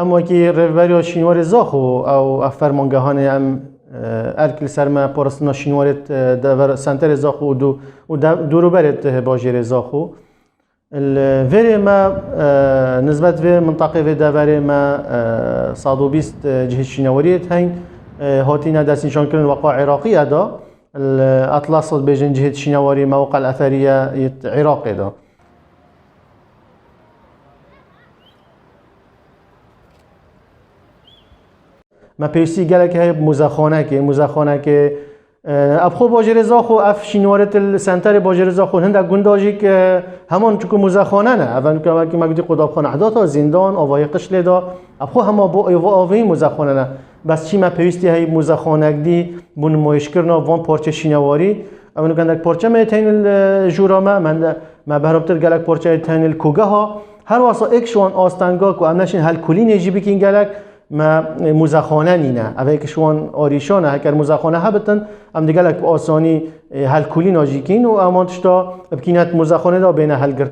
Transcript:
اما که رهبری شینوار زاخو او فرمانگهان ام ارکل سرما پرستنا شینوار دور سنتر زاخو و دورو برد باجر زاخو الفيري ما نسبة في منطقة في دافاري ما صادو بيست جهة شناوريت هين هاتينا دست نشان كرن وقع عراقية دا الأطلس بيجن جهة شناوري موقع الأثرية عراقي دا ما بيسي قالك هاي مزخانة كي ابخو باجر زاخو اف شینوارت السنتر باجر زاخو هنده گنداجی که همان چکو مزخانه نه اول که ما گفتی قدابخانه عداتا زندان آوای قشل دا ابخو هما با آوای مزخانه نه بس چی ما پیوستی های مزخانه دی بون نمایش کرنا وان پارچه شینواری اول گندک پارچه می تین جورامه من ما بهربتر گلک پارچه تین کوگه ها هر واسه اکشوان آستانگا کو امنشین هل کلی نجی بکین گلک ما مزخانه نینه اوه که شوان آریشانه هکر مزخانه هبتن ام دیگه لک آسانی هل کلی ناجیکین و امانتش تا بکینت مزخانه دا بین هل